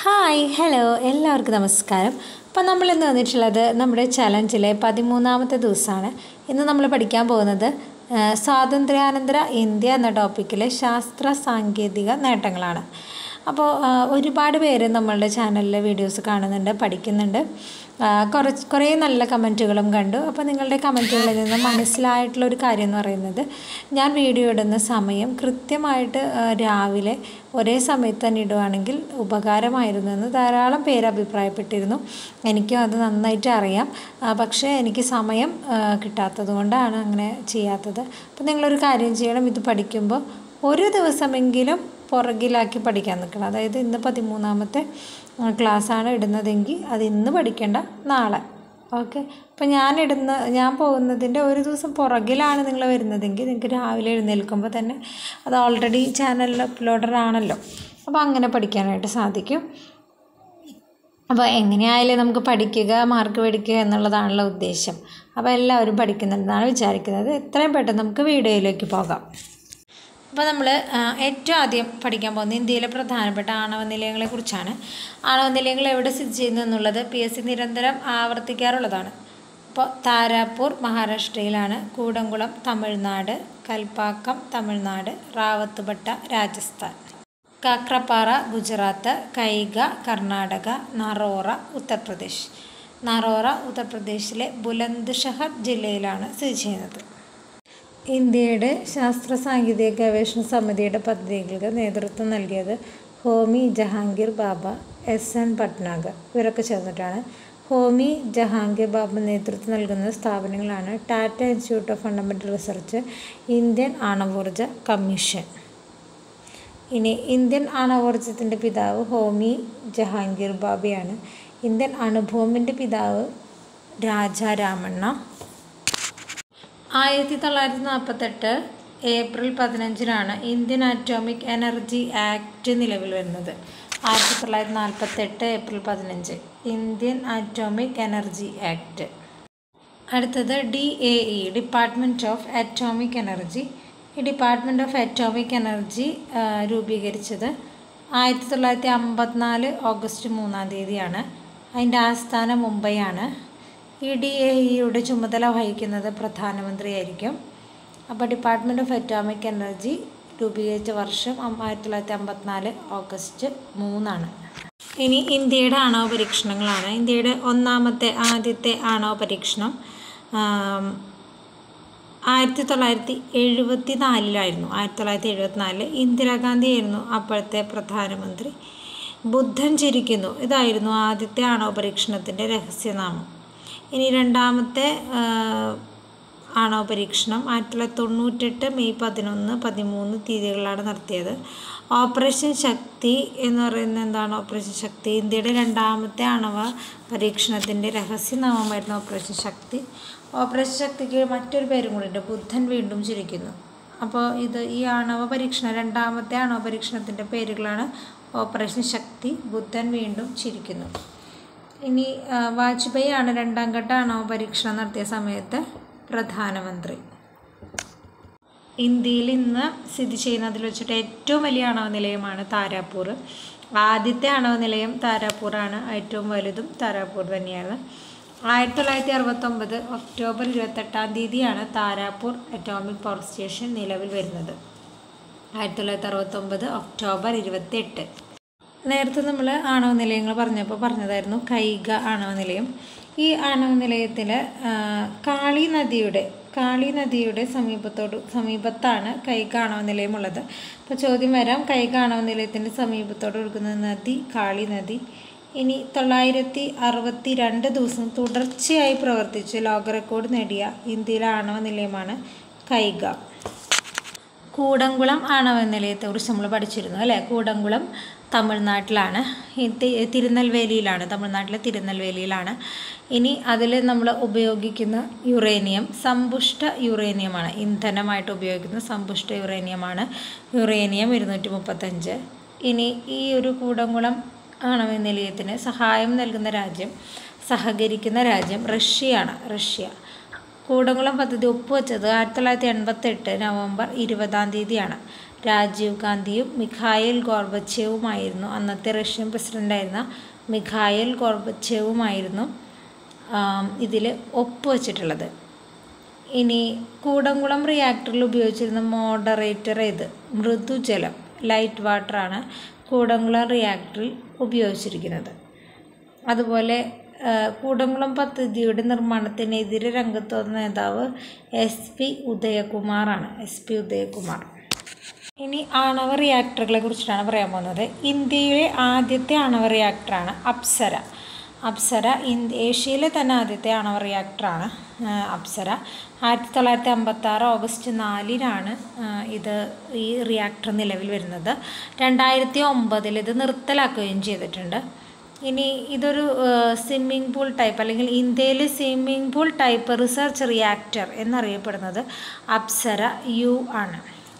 Hi hello എല്ലാവർക്കും നമസ്കാരം. അപ്പോൾ നമ്മളിന്ന് വന്നിട്ടുള്ളത് നമ്മുടെ ചലഞ്ചിലെ 13ാമത്തെ ദിവസമാണ്. ഇന്ന് നമ്മൾ പഠിക്കാൻ പോകുന്നത് സ്വാതന്ത്ര്യാനന്തര ഇന്ത്യ എന്ന ടോപ്പിക്കിലെ ശാസ്ത്ര സാങ്കേതിക നേട്ടങ്ങളാണ്. അപ്പോൾ ഒരുപാട് പേര് നമ്മളുടെ ചാനലിലെ വീഡിയോസ് കാണുന്നുണ്ട്, പഠിക്കുന്നുണ്ട്. കുറേ നല്ല കമൻറ്റുകളും കണ്ടു. അപ്പോൾ നിങ്ങളുടെ കമൻറ്റുകളിൽ നിന്ന് മനസ്സിലായിട്ടുള്ളൊരു കാര്യം എന്ന് പറയുന്നത്, ഞാൻ വീഡിയോ ഇടുന്ന സമയം കൃത്യമായിട്ട് രാവിലെ ഒരേ സമയത്ത് തന്നെ ഇടുവാണെങ്കിൽ ഉപകാരമായിരുന്നു എന്ന് ധാരാളം പേര് അഭിപ്രായപ്പെട്ടിരുന്നു. എനിക്കും അത് നന്നായിട്ട് അറിയാം. പക്ഷേ എനിക്ക് സമയം കിട്ടാത്തത് കൊണ്ടാണ് അങ്ങനെ ചെയ്യാത്തത്. അപ്പോൾ നിങ്ങളൊരു കാര്യം ചെയ്യണം, ഇത് പഠിക്കുമ്പോൾ ഒരു ദിവസമെങ്കിലും പുറകിലാക്കി പഠിക്കാൻ നിൽക്കണം. അതായത് ഇന്ന് 13ാമത്തെ ക്ലാസ്സാണ് ഇടുന്നതെങ്കിൽ അത് ഇന്ന് പഠിക്കേണ്ട, നാളെ. ഓക്കെ. അപ്പോൾ ഞാൻ പോകുന്നതിൻ്റെ ഒരു ദിവസം പുറകിലാണ് നിങ്ങൾ വരുന്നതെങ്കിൽ നിങ്ങൾക്ക് രാവിലെ എഴുന്നേൽക്കുമ്പോൾ തന്നെ അത് ഓൾറെഡി ചാനലിൽ അപ്ലോഡഡ് ആണല്ലോ. അപ്പോൾ അങ്ങനെ പഠിക്കാനായിട്ട് സാധിക്കും. അപ്പോൾ എങ്ങനെയായാലും നമുക്ക് പഠിക്കുക, മാർക്ക് മേടിക്കുക എന്നുള്ളതാണല്ലോ ഉദ്ദേശം. അപ്പോൾ എല്ലാവരും പഠിക്കുന്നുണ്ടെന്നാണ് വിചാരിക്കുന്നത്. എത്രയും പെട്ടെന്ന് നമുക്ക് വീഡിയോയിലേക്ക് പോകാം. അപ്പോൾ നമ്മൾ ഏറ്റവും ആദ്യം പഠിക്കാൻ പോകുന്നത് ഇന്ത്യയിലെ പ്രധാനപ്പെട്ട ആണവ നിലയങ്ങളെക്കുറിച്ചാണ്. ആണവ നിലയങ്ങൾ എവിടെ സ്ഥിതി ചെയ്യുന്നു എന്നുള്ളത് PSC നിരന്തരം ആവർത്തിക്കാറുള്ളതാണ്. അപ്പോൾ താരാപൂർ മഹാരാഷ്ട്രയിലാണ്, കൂടംകുളം തമിഴ്നാട്, കൽപ്പാക്കം തമിഴ്നാട്, റാവത്തുപട്ട രാജസ്ഥാൻ, കാക്രപ്പാറ ഗുജറാത്ത്, കൈഗ കർണാടക, നറോറ ഉത്തർപ്രദേശ്. നറോറ ഉത്തർപ്രദേശിലെ ബുലന്ദ്ഷഹർ ജില്ലയിലാണ് സ്ഥിതി ചെയ്യുന്നത്. ഇന്ത്യയുടെ ശാസ്ത്ര സാങ്കേതിക ഗവേഷണ സമിതിയുടെ പദ്ധതികൾക്ക് നേതൃത്വം നൽകിയത് ഹോമി ജഹാംഗീർ ബാബ, SN ഭട്നാഗർ ഇവരൊക്കെ ചേർന്നിട്ടാണ്. ഹോമി ജഹാംഗീർ ബാബ നേതൃത്വം നൽകുന്ന സ്ഥാപനങ്ങളാണ് Tata institute of fundamental research, Indian ആണവോർജ commission. ഇനി ഇന്ത്യൻ ആണവോർജത്തിൻ്റെ പിതാവ് ഹോമി ജഹാംഗീർ ബാബയാണ്. ഇന്ത്യൻ അണുബോംബിൻ്റെ പിതാവ് Raja Ramanna. 1948 April 15 Indian atomic energy act നിലവിൽ വരുന്നത്. 1948 April 15 Indian atomic energy act. അടുത്തത് DAE, department of atomic energy. ഈ ഡിപ്പാർട്ട്മെൻറ്റ് ഓഫ് അറ്റോമിക് എനർജി രൂപീകരിച്ചത് 1954 ഓഗസ്റ്റ് 3 അതിൻ്റെ ആസ്ഥാനം മുംബൈയാണ്. ഈ DAEയുടെ ചുമതല വഹിക്കുന്നത് പ്രധാനമന്ത്രിയായിരിക്കും. അപ്പോൾ ഡിപ്പാർട്ട്മെൻറ്റ് ഓഫ് അറ്റോമിക് എനർജി രൂപീകരിച്ച വർഷം 1954 ഓഗസ്റ്റ് 3. ഇനി ഇന്ത്യയുടെ ആണവ പരീക്ഷണങ്ങളാണ്. ഇന്ത്യയുടെ ആദ്യത്തെ ആണവ പരീക്ഷണം 1974 1974 ഇന്ദിരാഗാന്ധിയായിരുന്നു അപ്പോഴത്തെ പ്രധാനമന്ത്രി. ബുദ്ധൻ ചിരിക്കുന്നു, ഇതായിരുന്നു ആദ്യത്തെ ആണവ പരീക്ഷണത്തിൻ്റെ രഹസ്യനാമം. ഇനി രണ്ടാമത്തെ ആണവ പരീക്ഷണം 1998 മെയ് 11, 13 തീയതികളിലാണ് നടത്തിയത്. ഓപ്പറേഷൻ ശക്തി എന്ന് പറയുന്നത് എന്താണ്? ഓപ്പറേഷൻ ശക്തി ഇന്ത്യയുടെ രണ്ടാമത്തെ ആണവ പരീക്ഷണത്തിൻ്റെ രഹസ്യനാമമായിരുന്നു ഓപ്പറേഷൻ ശക്തി. ഓപ്പറേഷൻ ശക്തിക്ക് മറ്റൊരു പേരും കൂടിയുണ്ട്, ബുദ്ധൻ വീണ്ടും ചിരിക്കുന്നു. അപ്പോൾ ഈ രണ്ടാമത്തെ ആണവ പരീക്ഷണത്തിൻ്റെ പേരുകളാണ് ഓപ്പറേഷൻ ശക്തി, ബുദ്ധൻ വീണ്ടും ചിരിക്കുന്നു. ഇനി വാജ്പേയി ആണ് രണ്ടാം ഘട്ട ആണവ പരീക്ഷണം നടത്തിയ സമയത്ത് പ്രധാനമന്ത്രി. ഇന്ത്യയിൽ ഇന്ന് സ്ഥിതി ചെയ്യുന്നതിൽ വെച്ചിട്ട് ഏറ്റവും വലിയ ആണവ നിലയമാണ് താരാപൂർ. ആദ്യത്തെ ആണവ നിലയം താരാപൂറാണ്, ഏറ്റവും വലുതും താരാപൂർ തന്നെയാണ്. 1969 October 28 Tarapur atomic power station നിലവിൽ വരുന്നത്. 1969 ഒക്ടോബർ 28. നേരത്തെ നമ്മൾ ആണവ നിലയങ്ങൾ പറഞ്ഞതായിരുന്നു കൈഗ ആണവ നിലയം. ഈ ആണവ നിലയത്തിൽ കാളി നദിയുടെ സമീപത്താണ് കൈഗ ആണവ നിലയമുള്ളത്. അപ്പോൾ ചോദ്യം വരാം, കൈഗ ആണവ നിലയത്തിൻ്റെ സമീപത്തോട് ഒഴുകുന്ന നദി കാളി നദി. ഇനി 962 ദിവസം തുടർച്ചയായി പ്രവർത്തിച്ച് ലോക റെക്കോർഡ് നേടിയ ഇന്ത്യയിലെ ആണവ നിലയമാണ് കൈഗ. കൂടംകുളം ആണവ നിലയത്തെക്കുറിച്ച് നമ്മൾ പഠിച്ചിരുന്നു അല്ലേ? കൂടംകുളം തമിഴ്നാട്ടിലാണ്, തമിഴ്നാട്ടിലെ തിരുനെൽവേലിയിലാണ്. ഇനി അതിൽ നമ്മൾ ഉപയോഗിക്കുന്ന യുറേനിയം സമ്പുഷ്ട യുറേനിയമാണ്, ഇന്ധനമായിട്ട് ഉപയോഗിക്കുന്ന സമ്പുഷ്ട യുറേനിയമാണ്, യുറേനിയം 235. ഇനി ഈ ഒരു കൂടംകുളം ആണവ നിലയത്തിന് സഹായം സഹകരിക്കുന്ന രാജ്യം റഷ്യ. കൂടംകുളം പദ്ധതി ഒപ്പുവെച്ചത് 1988 നവംബർ 20 രാജീവ് ഗാന്ധിയും മിഖായിൽ ഗോർബച്ചേവുമായിരുന്നു. അന്നത്തെ റഷ്യൻ പ്രസിഡൻ്റായിരുന്ന മിഖായിൽ ഗോർബച്ചേവുമായിരുന്നു ഇതിൽ ഒപ്പുവെച്ചിട്ടുള്ളത്. ഇനി കൂടംകുളം റിയാക്ടറിൽ ഉപയോഗിച്ചിരുന്ന മോഡറേറ്റർ ഏത്? മൃദുജലം, ലൈറ്റ് വാട്ടറാണ് കൂടംകുളം റിയാക്ടറിൽ ഉപയോഗിച്ചിരിക്കുന്നത്. അതുപോലെ കൂടംകുളം പദ്ധതിയുടെ നിർമ്മാണത്തിനെതിരെ രംഗത്ത് വന്ന നേതാവ് SP ഉദയകുമാറാണ്. SP ഉദയകുമാർ. ഇനി ആണവ റിയാക്ടറുകളെ കുറിച്ചിട്ടാണ് പറയാൻ പോകുന്നത്. ഇന്ത്യയിലെ ആദ്യത്തെ ആണവ റിയാക്ടറാണ് അപ്സര. ഏഷ്യയിലെ തന്നെ ആദ്യത്തെ ആണവ റിയാക്ടറാണ് അപ്സര. 1956 ഓഗസ്റ്റ് 4-നാണ് ഈ റിയാക്ടർ നിലവിൽ വരുന്നത്. 2009 ഇത് നിർത്തലാക്കുകയും ചെയ്തിട്ടുണ്ട്. ഇനി ഇതൊരു സ്വിമ്മിംഗ് പൂൾ ടൈപ്പ് അല്ലെങ്കിൽ ഇന്ത്യയിലെ swimming pool type research reactor എന്നറിയപ്പെടുന്നത് അപ്സര U ആണ്.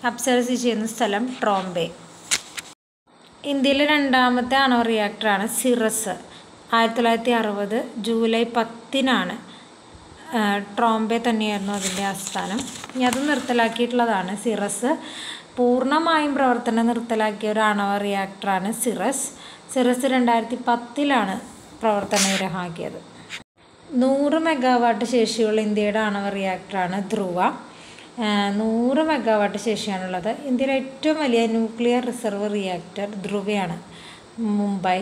അപ്സര സ്ഥിതി ചെയ്യുന്ന സ്ഥലം ട്രോംബെ. ഇന്ത്യയിലെ രണ്ടാമത്തെ ആണവ റിയാക്ടറാണ് സിറസ്. 1960 ജൂലൈ 10-നാണ്. ട്രോംബെ തന്നെയായിരുന്നു അതിൻ്റെ ആസ്ഥാനം. ഇനി അത് നിർത്തലാക്കിയിട്ടുള്ളതാണ് സിറസ്. പൂർണ്ണമായും പ്രവർത്തനം നിർത്തലാക്കിയ ഒരു ആണവ റിയാക്ടറാണ് സിറസ്. 2010-ലാണ് പ്രവർത്തനവിരമാക്കിയത്. 100 മെഗാവാട്ട് ശേഷിയുള്ള ഇന്ത്യയുടെ ആണവ റിയാക്ടറാണ് ധ്രുവ. 100 മെഗാവാട്ട് ശേഷിയാണുള്ളത്. ഇന്ത്യയിലെ ഏറ്റവും വലിയ ന്യൂക്ലിയർ റിസർവ് റിയാക്ടർ ധ്രുവയാണ്, മുംബൈ.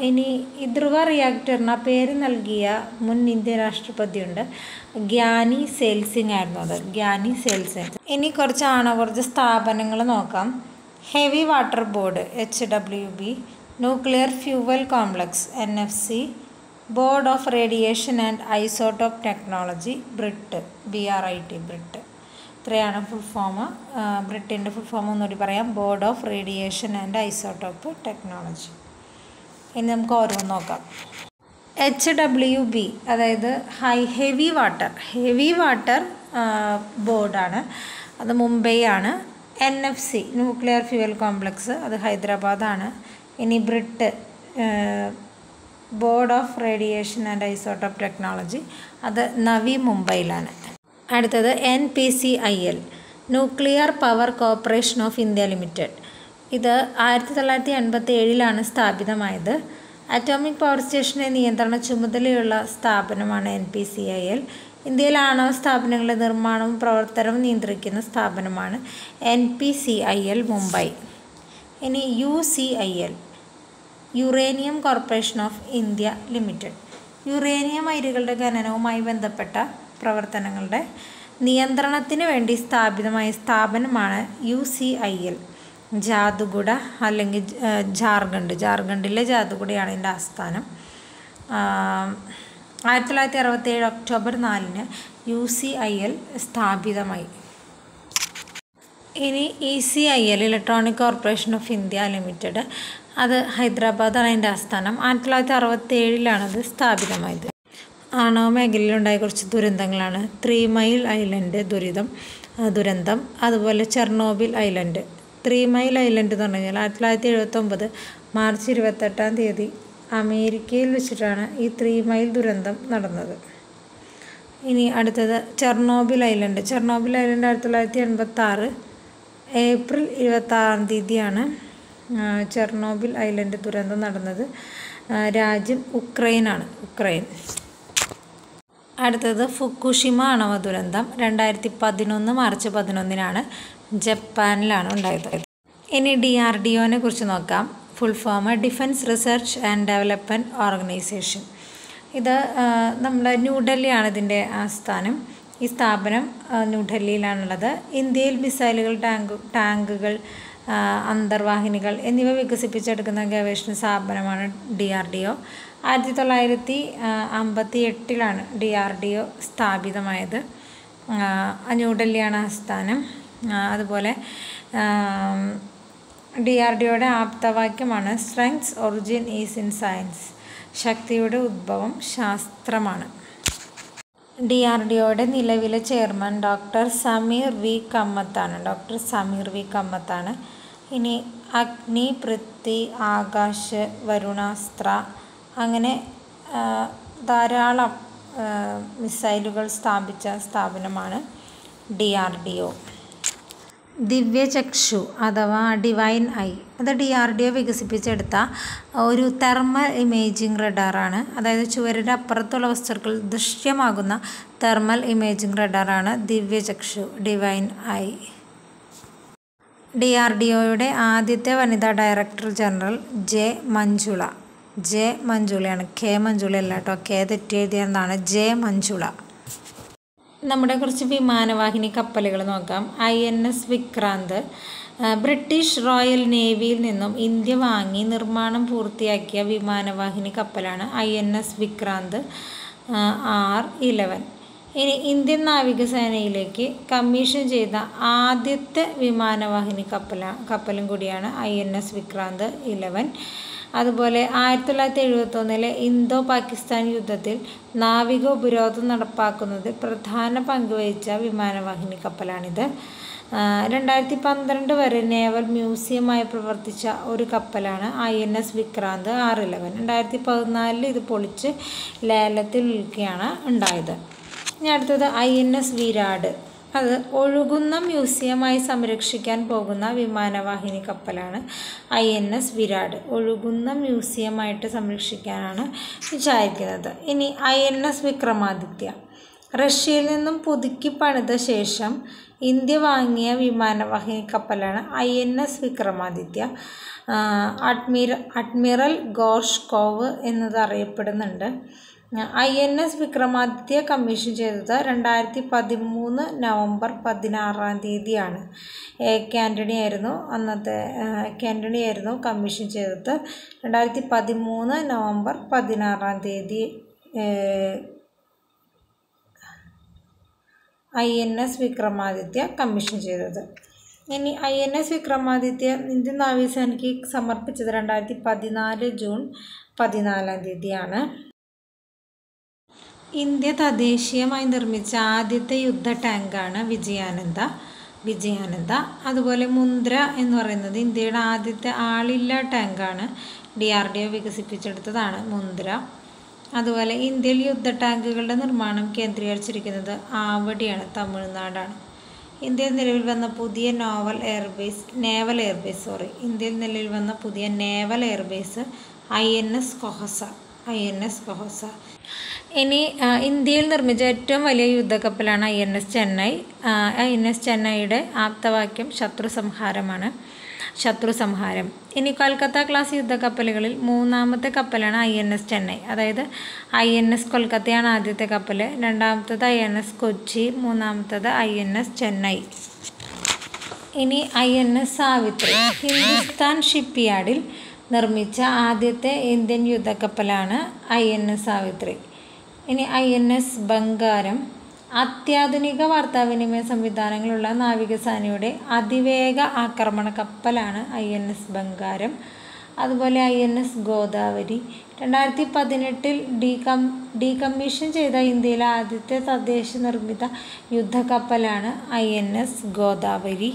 ഇനി ഈ ധ്രുവ റിയാക്ടറിന് പേര് നൽകിയ മുൻ ഇന്ത്യൻ രാഷ്ട്രപതിയുണ്ട്, ഗ്യാനി സെയിൽ സിംഗ് ആയിരുന്നു അത്, ഗ്യാനി സെയിൽ സിംഗ്. ഇനി കുറച്ച് ആണവോർജ സ്ഥാപനങ്ങൾ നോക്കാം. Heavy water board HWB, nuclear fuel complex NFC, board of radiation and isotope technology Britt, BRIT Britt. ഇത്രയാണ് ഫുൾ ഫോം. ബ്രിട്ടിൻ്റെ ഫുൾ ഫോം ഒന്നുകൂടി പറയാം, board of radiation and isotope technology. ഇനി നമുക്ക് ഓരോന്ന് നോക്കാം. HWB അതായത് ഹെവി വാട്ടർ ബോർഡാണ്, അത് മുംബൈ ആണ്. NFC ന്യൂക്ലിയർ ഫ്യൂവൽ കോംപ്ലക്സ്, അത് ഹൈദരാബാദാണ്. ഇനി Britt board of radiation and isotope technology, അത് നവി മുംബൈയിലാണ്. അടുത്തത് NPCIL nuclear power corporation of India limited. ഇത് 1987-ലാണ് സ്ഥാപിതമായത്. അറ്റോമിക് പവർ സ്റ്റേഷനെ നിയന്ത്രണ ചുമതലയുള്ള സ്ഥാപനമാണ് NPCIL. ഇന്ത്യയിലെ ആണവ സ്ഥാപനങ്ങളുടെ നിർമ്മാണവും പ്രവർത്തനവും നിയന്ത്രിക്കുന്ന സ്ഥാപനമാണ് NPCIL മുംബൈ. ഇനി UCIL uranium corporation of India limited. Uranium അയിരുകളുടെ ഖനനവുമായി ബന്ധപ്പെട്ട പ്രവർത്തനങ്ങളുടെ നിയന്ത്രണത്തിന് വേണ്ടി സ്ഥാപിതമായ സ്ഥാപനമാണ് UCIL. ജാദുഗുഡ അല്ലെങ്കിൽ ജാർഖണ്ഡിലെ ജാദുഗുഡയാണ് ഇതിൻ്റെ ആസ്ഥാനം. 1967 ഒക്ടോബർ 4-ന് UCIL സ്ഥാപിതമായി. ഇനി ECIL electronic corporation of India limited, അത് ഹൈദരാബാദാണ് അതിൻ്റെ ആസ്ഥാനം. 1967-ലാണ് അത് സ്ഥാപിതമായത്. ആണവ മേഖലയിലുണ്ടായ കുറച്ച് ദുരന്തങ്ങളാണ് 3 മൈൽ ഐലൻഡ് ദുരന്തം, അതുപോലെ ചെർണോബിൽ ഐലൻഡ്. 3 മൈൽ ഐലൻഡ് എന്ന് പറഞ്ഞു കഴിഞ്ഞാൽ 1979 മാർച്ച് 28-ാം തീയതി അമേരിക്കയിൽ വെച്ചിട്ടാണ് ഈ 3 മൈൽ ദുരന്തം നടന്നത്. ഇനി അടുത്തത് ചെർണോബിൽ ഐലൻഡ്. 1986 ഏപ്രിൽ 26-ാം തീയതിയാണ് ചെർണോബിൽ ഐലൻഡ് ദുരന്തം നടന്നത്. രാജ്യം ഉക്രൈൻ. അടുത്തത് ഫുക്കുഷിമ ആണവ ദുരന്തം 2011 മാർച്ച് 11-നാണ് ജപ്പാനിലാണ് ഉണ്ടായത്. ഇനി DRDOനെ കുറിച്ച് നോക്കാം. Full form defence research and development organisation. ഇത് നമ്മുടെ ന്യൂഡൽഹിയാണ് ഇതിൻ്റെ ആസ്ഥാനം. ഈ സ്ഥാപനം ന്യൂഡൽഹിയിലാണുള്ളത്. ഇന്ത്യയിൽ മിസൈലുകൾ, ടാങ്കുകൾ, അന്തർവാഹിനികൾ എന്നിവ വികസിപ്പിച്ചെടുക്കുന്ന ഗവേഷണ സ്ഥാപനമാണ് DRDO. 1958-ലാണ് DRDO സ്ഥാപിതമായത്. ന്യൂഡൽഹിയാണ് ആസ്ഥാനം. അതുപോലെ DRDOയുടെ ആപ്തവാക്യമാണ് strength's origin is in science. ശക്തിയുടെ ഉദ്ഭവം ശാസ്ത്രമാണ്. DRDOയുടെ നിലവിലെ ചെയർമാൻ ഡോക്ടർ സമീർ വി കമ്മത്താണ്. ഇനി അഗ്നി, പൃഥ്വി, ആകാശ്, വരുണാസ്ത്ര അങ്ങനെ ധാരാളം മിസൈലുകൾ സ്ഥാപിച്ച സ്ഥാപനമാണ് DRDO. ദിവ്യചക്ഷു അഥവാ ഡിവൈൻ ഐ അത് DRDO വികസിപ്പിച്ചെടുത്ത ഒരു തെർമൽ ഇമേജിംഗ് റഡാറാണ്. അതായത് ചുവരിൻ്റെ അപ്പുറത്തുള്ള വസ്തുക്കൾ ദൃശ്യമാകുന്ന തെർമൽ ഇമേജിംഗ് റഡാറാണ് ദിവ്യചക്ഷു ഡിവൈൻ ഐ. DRDOയുടെ ആദ്യത്തെ വനിതാ ഡയറക്ടർ ജനറൽ ജെ മഞ്ജുളയാണ്. കെ മഞ്ജുളയല്ല കേട്ടോ, കെ തെറ്റെഴുതിയെന്നാണ്, ജെ മഞ്ജുള. നമ്മുടെ കുറച്ച് വിമാനവാഹിനി കപ്പലുകൾ നോക്കാം. INS വിക്രാന്ത് ബ്രിട്ടീഷ് റോയൽ നേവിയിൽ നിന്നും ഇന്ത്യ വാങ്ങി നിർമ്മാണം പൂർത്തിയാക്കിയ വിമാനവാഹിനി കപ്പലാണ് INS വിക്രാന്ത് R11. ഇനി ഇന്ത്യൻ നാവികസേനയിലേക്ക് കമ്മീഷൻ ചെയ്ത ആദ്യത്തെ വിമാനവാഹിനി കപ്പലും കൂടിയാണ് INS വിക്രാന്ത് 11. അതുപോലെ 1971 ഇന്തോ പാകിസ്ഥാൻ യുദ്ധത്തിൽ നാവിക ഉപരോധം നടപ്പാക്കുന്നതിൽ പ്രധാന പങ്കുവഹിച്ച വിമാനവാഹിനി കപ്പലാണിത്. 2012 വരെ നേവൽ മ്യൂസിയമായി പ്രവർത്തിച്ച ഒരു കപ്പലാണ് INS വിക്രാന്ത് R11. 2014 ഇത് പൊളിച്ച് ലേലത്തിൽ വിൽക്കുകയാണ് ഉണ്ടായത്. ഇനി അടുത്തത് INS വിരാട്. അത് ഒഴുകുന്ന മ്യൂസിയമായി സംരക്ഷിക്കാൻ പോകുന്ന വിമാനവാഹിനി കപ്പലാണ് INS വിരാട്. ഒഴുകുന്ന മ്യൂസിയമായിട്ട് സംരക്ഷിക്കാനാണ് വിചാരിക്കുന്നത്. ഇനി INS വിക്രമാദിത്യ റഷ്യയിൽ നിന്നും പുതുക്കി പണിത ശേഷം ഇന്ത്യ വാങ്ങിയ വിമാനവാഹിനി കപ്പലാണ് INS വിക്രമാദിത്യ. അഡ്മിറൽ ഗോർഷ്കോവ് എന്നത് അറിയപ്പെടുന്നുണ്ട്. INS വിക്രമാദിത്യ കമ്മീഷൻ ചെയ്തത് 2013 നവംബർ 16 ആന്റണി ആയിരുന്നു കമ്മീഷൻ ചെയ്തത്. 2013 നവംബർ 16 INS വിക്രമാദിത്യ കമ്മീഷൻ ചെയ്തത്. ഇനി INS വിക്രമാദിത്യ ഇന്ത്യൻ നാവികസേനയ്ക്ക് സമർപ്പിച്ചത് 2014 ജൂൺ 14 ഇന്ത്യ തദ്ദേശീയമായി നിർമ്മിച്ച ആദ്യത്തെ യുദ്ധ ടാങ്കാണ് വിജയാനന്ദ. അതുപോലെ മുന്ദ്ര എന്ന് പറയുന്നത് ഇന്ത്യയുടെ ആദ്യത്തെ ആളില്ലാ ടാങ്കാണ്. DRDO വികസിപ്പിച്ചെടുത്തതാണ് മുന്ദ്ര. അതുപോലെ ഇന്ത്യയിൽ യുദ്ധ ടാങ്കുകളുടെ നിർമ്മാണം കേന്ദ്രീകരിച്ചിരിക്കുന്നത് ആവടിയാണ്, തമിഴ്നാടാണ്. ഇന്ത്യയിൽ നിലവിൽ വന്ന പുതിയ നേവൽ എയർബേസ് INS കൊഹസ. ഇനി ഇന്ത്യയിൽ നിർമ്മിച്ച ഏറ്റവും വലിയ യുദ്ധക്കപ്പലാണ് INS ചെന്നൈയുടെ ആപ്തവാക്യം ശത്രു സംഹാരം. ഇനി കൊൽക്കത്ത ക്ലാസ് യുദ്ധക്കപ്പലുകളിൽ മൂന്നാമത്തെ കപ്പലാണ് INS ചെന്നൈ. അതായത് INS കൊൽക്കത്തയാണ് ആദ്യത്തെ കപ്പൽ, രണ്ടാമത്തത് INS കൊച്ചി, മൂന്നാമത്തത് INS ചെന്നൈ. ഇനി INS സാവിത്രി ഹിന്ദുസ്ഥാൻ ഷിപ്പ്യാർഡിൽ നിർമ്മിച്ച ആദ്യത്തെ ഇന്ത്യൻ യുദ്ധക്കപ്പലാണ് INS സാവിത്രി. ഇനി INS ബംഗാരം അത്യാധുനിക വാർത്താവിനിമയ സംവിധാനങ്ങളുള്ള നാവികസേനയുടെ അതിവേഗ ആക്രമണ കപ്പലാണ് INS ബംഗാരം. അതുപോലെ INS ഗോദാവരി 2018 ഡീകമ്മീഷൻ ചെയ്ത ഇന്ത്യയിലെ ആദ്യത്തെ തദ്ദേശ നിർമ്മിത യുദ്ധക്കപ്പലാണ് INS ഗോദാവരി.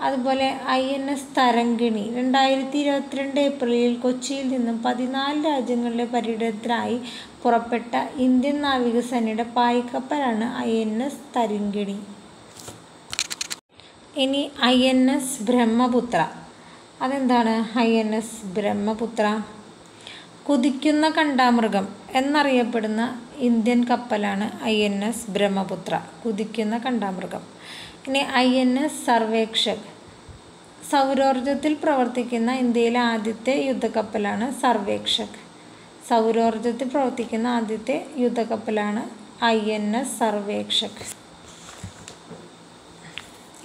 അതുപോലെ INS തരങ്കിണി 2022 ഏപ്രിലിൽ കൊച്ചിയിൽ നിന്നും 14 രാജ്യങ്ങളിലെ പര്യടനത്തിനായി പുറപ്പെട്ട ഇന്ത്യൻ നാവികസേനയുടെ പായ്ക്കപ്പലാണ് INS തരങ്കിണി. ഇനി INS ബ്രഹ്മപുത്ര. അതെന്താണ് INS ബ്രഹ്മപുത്ര? കുതിക്കുന്ന കണ്ടാമൃഗം എന്നറിയപ്പെടുന്ന ഇന്ത്യൻ കപ്പലാണ് INS ബ്രഹ്മപുത്ര, കുതിക്കുന്ന കണ്ടാമൃഗം. ഇനി INS സർവേക്ഷക് സൗരോർജത്തിൽ പ്രവർത്തിക്കുന്ന ഇന്ത്യയിലെ ആദ്യത്തെ യുദ്ധക്കപ്പലാണ് INS സർവേക്ഷക്.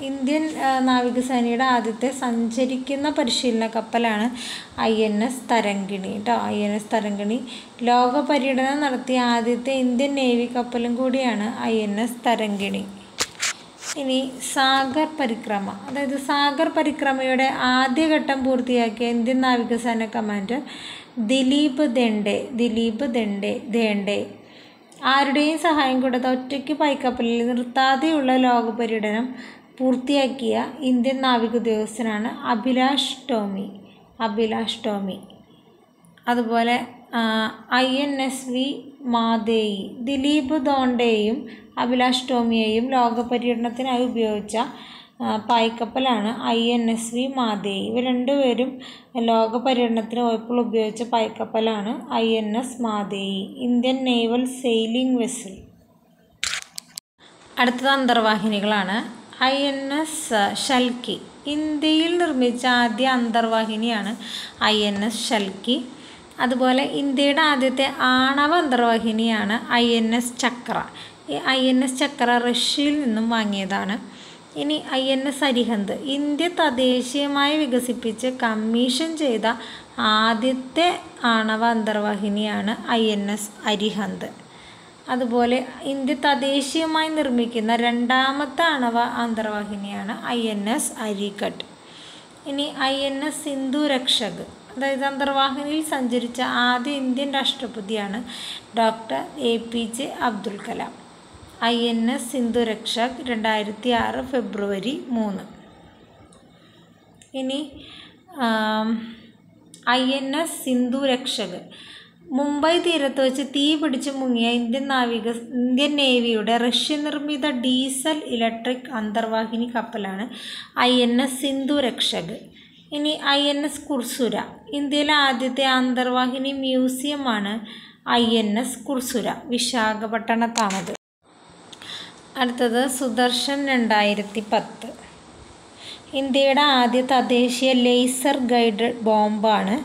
ഇന്ത്യൻ നാവികസേനയുടെ ആദ്യത്തെ സഞ്ചരിക്കുന്ന പരിശീലന കപ്പലാണ് INS തരങ്കിണി INS തരങ്കിണി ലോക പര്യടനം നടത്തിയ ആദ്യത്തെ ഇന്ത്യൻ നേവി കപ്പലും കൂടിയാണ് INS തരങ്കിണി. ഇനി സാഗർ പരിക്രമ, അതായത് സാഗർ പരിക്രമയുടെ ആദ്യഘട്ടം പൂർത്തിയാക്കിയ ഇന്ത്യൻ നാവികസേന കമാൻഡർ ദിലീപ് ദേണ്ഡെ ആരുടെയും സഹായം കൂടാതെ ഒറ്റയ്ക്ക് പായ്ക്കപ്പലിൽ നിർത്താതെയുള്ള ലോക പര്യടനം പൂർത്തിയാക്കിയ ഇന്ത്യൻ നാവിക ഉദ്യോഗസ്ഥനാണ് അഭിലാഷ് ടോമി. അതുപോലെ INSV മാദേയി ദിലീപ് ദോണ്ഡെയും അഭിലാഷ് ടോമിയെയും ലോക പര്യടനത്തിനായി ഉപയോഗിച്ച പായ്ക്കപ്പലാണ് INSV മാതേയി. ഇവർ രണ്ടുപേരും ലോക പര്യടനത്തിന് പോയപ്പോൾ ഉപയോഗിച്ച പായ്ക്കപ്പലാണ് INS Mhadei, Indian naval sailing vessel. അടുത്തത് അന്തർവാഹിനികളാണ്. INS ഷൽക്കി. ഇന്ത്യയിൽ നിർമ്മിച്ച ആദ്യ അന്തർവാഹിനിയാണ് INS ഷൽക്കി. അതുപോലെ ഇന്ത്യയുടെ ആദ്യത്തെ ആണവ അന്തർവാഹിനിയാണ് INS ചക്ര. ഈ INS ചക്ര റഷ്യയിൽ നിന്നും വാങ്ങിയതാണ്. ഇനി INS അരിഹന്ത്. ഇന്ത്യ തദ്ദേശീയമായി വികസിപ്പിച്ച് കമ്മീഷൻ ചെയ്ത ആദ്യത്തെ ആണവ അന്തർവാഹിനിയാണ് INS അരിഹന്ത്. അതുപോലെ ഇന്ത്യ തദ്ദേശീയമായി നിർമ്മിക്കുന്ന രണ്ടാമത്തെ ആണവ അന്തർവാഹിനിയാണ് INS അരിഘട്ട്. ഇനി INS സിന്ധു രക്ഷക്. അതായത് അന്തർവാഹിനിയിൽ സഞ്ചരിച്ച ആദ്യ ഇന്ത്യൻ രാഷ്ട്രപതിയാണ് doctor APJ Abdul Kalam. INS Sindhu Rakshak 2006 ഫെബ്രുവരി 3. ഇനി INS സിന്ധു രക്ഷക് മുംബൈ തീരത്ത് വെച്ച് തീ പിടിച്ച് മുങ്ങിയ ഇന്ത്യൻ നേവിയുടെ റഷ്യൻ നിർമ്മിത ഡീസൽ ഇലക്ട്രിക് അന്തർവാഹിനി കപ്പലാണ് INS സിന്ധു രക്ഷക്. ഇനി INS കുർസുര. ഇന്ത്യയിലെ ആദ്യത്തെ അന്തർവാഹിനി മ്യൂസിയമാണ് INS കുർസുര, വിശാഖപട്ടണത്താണത്. അടുത്തത് സുദർശൻ 2010. ഇന്ത്യയുടെ ആദ്യ തദ്ദേശീയ ലേസർ ഗൈഡഡ് ബോംബാണ്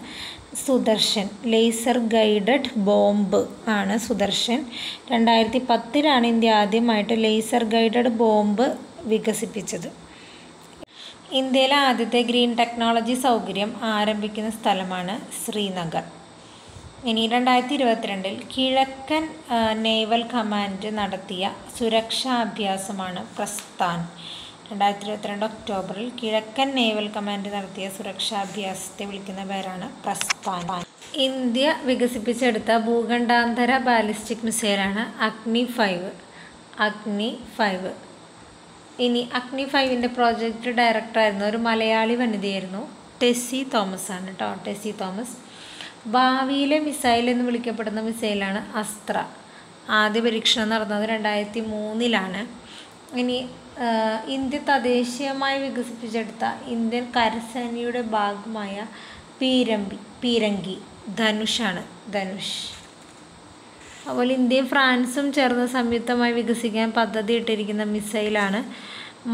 സുദർശൻ. ലേസർ ഗൈഡഡ് ബോംബ് ആണ് സുദർശൻ. 2010 ഇന്ത്യ ആദ്യമായിട്ട് ലേസർ ഗൈഡഡ് ബോംബ് വികസിപ്പിച്ചത്. ഇന്ത്യയിലെ ആദ്യത്തെ ഗ്രീൻ ടെക്നോളജി സൗകര്യം ആരംഭിക്കുന്ന സ്ഥലമാണ് ശ്രീനഗർ. ഇനി 2022 കിഴക്കൻ നേവൽ കമാൻഡ് നടത്തിയ സുരക്ഷാ അഭ്യാസമാണ് പ്രസ്ഥാൻ. 2022 ഒക്ടോബറിൽ കിഴക്കൻ നേവൽ കമാൻഡ് നടത്തിയ സുരക്ഷാ അഭ്യാസത്തെ വിളിക്കുന്ന പേരാണ് പ്രസ്ഥാൻ. ഇന്ത്യ വികസിപ്പിച്ചെടുത്ത ഭൂഖണ്ഡാന്തര ബാലിസ്റ്റിക് മിസൈലാണ് അഗ്നി 5. ഇനി അഗ്നി 5ൻ്റെ പ്രോജക്റ്റ് ഡയറക്ടറായിരുന്ന ഒരു മലയാളി വനിതയായിരുന്നു ടെസ്സി തോമസ് ആണ് കേട്ടോ. ടെസ്സി തോമസ്. ഭാവിയിലെ മിസൈൽ എന്ന് വിളിക്കപ്പെടുന്ന മിസൈലാണ് അസ്ത്ര. ആദ്യ പരീക്ഷണം നടന്നത് 2003. ഇനി ഇന്ത്യ തദ്ദേശീയമായി വികസിപ്പിച്ചെടുത്ത ഇന്ത്യൻ കരസേനയുടെ ഭാഗമായ പീരങ്കി ധനുഷാണ്. അതുപോലെ ഇന്ത്യയും ഫ്രാൻസും ചേർന്ന് സംയുക്തമായി വികസിക്കാൻ പദ്ധതി ഇട്ടിരിക്കുന്ന മിസൈലാണ്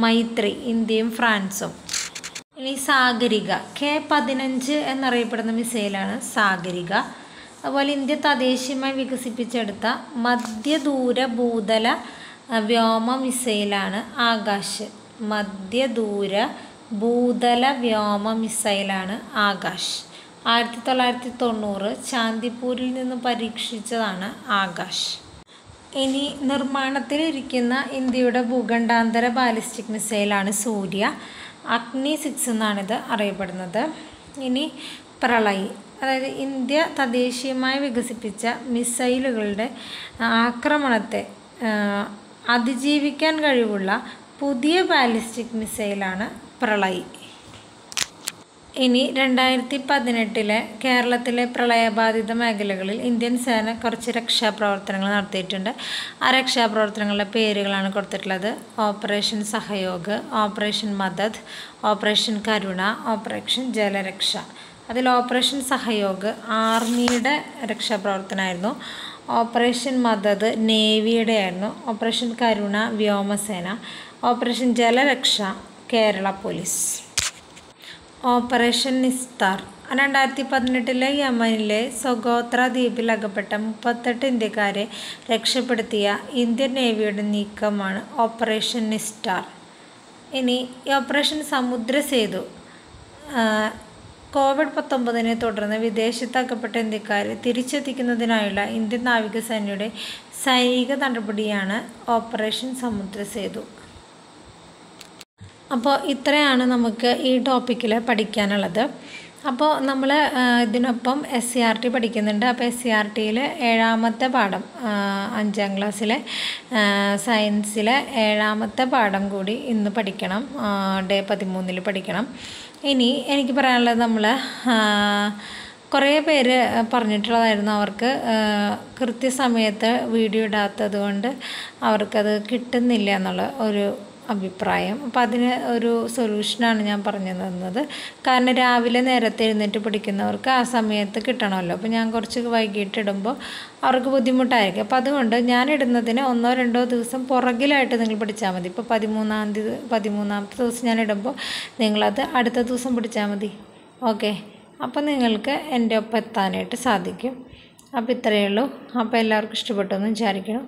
മൈത്രി, ഇന്ത്യയും ഫ്രാൻസും. ഇനി സാഗരിക. K-15 എന്നറിയപ്പെടുന്ന മിസൈലാണ് സാഗരിക. അതുപോലെ ഇന്ത്യ തദ്ദേശീയമായി വികസിപ്പിച്ചെടുത്ത മധ്യദൂര ഭൂതല വ്യോമ മിസൈലാണ് ആകാശ്. മധ്യദൂര ഭൂതല വ്യോമ മിസൈലാണ് ആകാശ്. 1990 ചാന്ദിപ്പൂരിൽ നിന്ന് പരീക്ഷിച്ചതാണ് ആകാശ്. ഇനി നിർമ്മാണത്തിലിരിക്കുന്ന ഇന്ത്യയുടെ ഭൂഖണ്ഡാന്തര ബാലിസ്റ്റിക് മിസൈലാണ് സൂര്യ. അഗ്നി 6 എന്നാണിത് അറിയപ്പെടുന്നത്. ഇനി പ്രളയ്. അതായത് ഇന്ത്യ തദ്ദേശീയമായി വികസിപ്പിച്ച മിസൈലുകളുടെ ആക്രമണത്തെ അതിജീവിക്കാൻ കഴിവുള്ള പുതിയ ബാലിസ്റ്റിക് മിസൈലാണ് പ്രളയ്. ഇനി 2018 കേരളത്തിലെ പ്രളയബാധിത മേഖലകളിൽ ഇന്ത്യൻ സേന കുറച്ച് രക്ഷാപ്രവർത്തനങ്ങൾ നടത്തിയിട്ടുണ്ട്. ആ രക്ഷാപ്രവർത്തനങ്ങളുടെ പേരുകളാണ് കൊടുത്തിട്ടുള്ളത്. Operation Sahayog, operation Madad, operation കരുണ, ഓപ്പറേഷൻ ജലരക്ഷ. അതിൽ ഓപ്പറേഷൻ സഹയോഗ് ആർമിയുടെ രക്ഷാപ്രവർത്തനമായിരുന്നു. ഓപ്പറേഷൻ മദദ് നേവിയുടെ ആയിരുന്നു. ഓപ്പറേഷൻ കരുണ വ്യോമസേന. Operation ജലരക്ഷ Kerala police. Operation Nisthar 2018 യമനിലെ സൊഗോത്ര ദ്വീപിൽ അകപ്പെട്ട 38 ഇന്ത്യക്കാരെ രക്ഷപ്പെടുത്തിയ ഇന്ത്യൻ നേവിയുടെ നീക്കമാണ് ഓപ്പറേഷൻ നിസ്റ്റാർ. ഇനി ഈ ഓപ്പറേഷൻ സമുദ്രസേതു. COVID-19 തുടർന്ന് വിദേശത്തകപ്പെട്ട ഇന്ത്യക്കാരെ തിരിച്ചെത്തിക്കുന്നതിനായുള്ള ഇന്ത്യൻ നാവികസേനയുടെ സൈനിക നടപടിയാണ് ഓപ്പറേഷൻ സമുദ്രസേതു. അപ്പോൾ ഇത്രയാണ് നമുക്ക് ഈ ടോപ്പിക്കിൽ പഠിക്കാനുള്ളത്. അപ്പോൾ നമ്മൾ ഇതിനൊപ്പം SCRT പഠിക്കുന്നുണ്ട്. അപ്പോൾ SCRTയിൽ 7ാമത്തെ പാഠം 5ാം ക്ലാസ്സിലെ സയൻസിലെ 7ാമത്തെ പാഠം കൂടി ഇന്ന് പഠിക്കണം. ഡേ 13 പഠിക്കണം. ഇനി എനിക്ക് പറയാനുള്ളത്, നമ്മൾ കുറേ പേര് പറഞ്ഞിട്ടുള്ളതായിരുന്നു അവർക്ക് കൃത്യസമയത്ത് വീഡിയോ ഇടാത്തത് കൊണ്ട് അവർക്കത് കിട്ടുന്നില്ല എന്നുള്ള ഒരു അഭിപ്രായം. അപ്പോൾ അതിന് ഒരു സൊല്യൂഷനാണ് ഞാൻ പറഞ്ഞു തന്നത്. കാരണം രാവിലെ നേരത്തെ എഴുന്നേറ്റ് പഠിക്കുന്നവർക്ക് ആ സമയത്ത് കിട്ടണമല്ലോ. അപ്പോൾ ഞാൻ കുറച്ച് വൈകിട്ട് ഇടുമ്പോൾ അവർക്ക് ബുദ്ധിമുട്ടായിരിക്കും. അപ്പോൾ അതുകൊണ്ട് ഞാൻ ഇടുന്നതിന് 1-2 ദിവസം പുറകിലായിട്ട് നിങ്ങൾ പഠിച്ചാൽ മതി. ഇപ്പോൾ 13-ാമത്തെ ദിവസം ഞാൻ ഇടുമ്പോൾ നിങ്ങളത് അടുത്ത ദിവസം പഠിച്ചാൽ മതി. ഓക്കെ, അപ്പോൾ നിങ്ങൾക്ക് എൻ്റെ ഒപ്പം എത്താനായിട്ട് സാധിക്കും. അപ്പോൾ ഇത്രയേ ഉള്ളൂ. അപ്പോൾ എല്ലാവർക്കും ഇഷ്ടപ്പെട്ടെന്ന് വിചാരിക്കണം.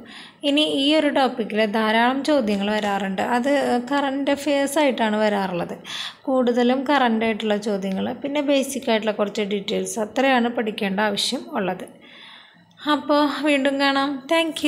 ഇനി ഈ ഒരു ടോപ്പിക്കിൽ ധാരാളം ചോദ്യങ്ങൾ വരാറുണ്ട്. അത് കറണ്ട് അഫെയർസ് ആയിട്ടാണ് വരാറുള്ളത്. കൂടുതലും കറണ്ട് ആയിട്ടുള്ള ചോദ്യങ്ങൾ, പിന്നെ ബേസിക് ആയിട്ടുള്ള കുറച്ച് ഡീറ്റെയിൽസ്, അത്രയാണ് പഠിക്കേണ്ട ആവശ്യം ഉള്ളത്. അപ്പോൾ വീണ്ടും കാണാം. താങ്ക്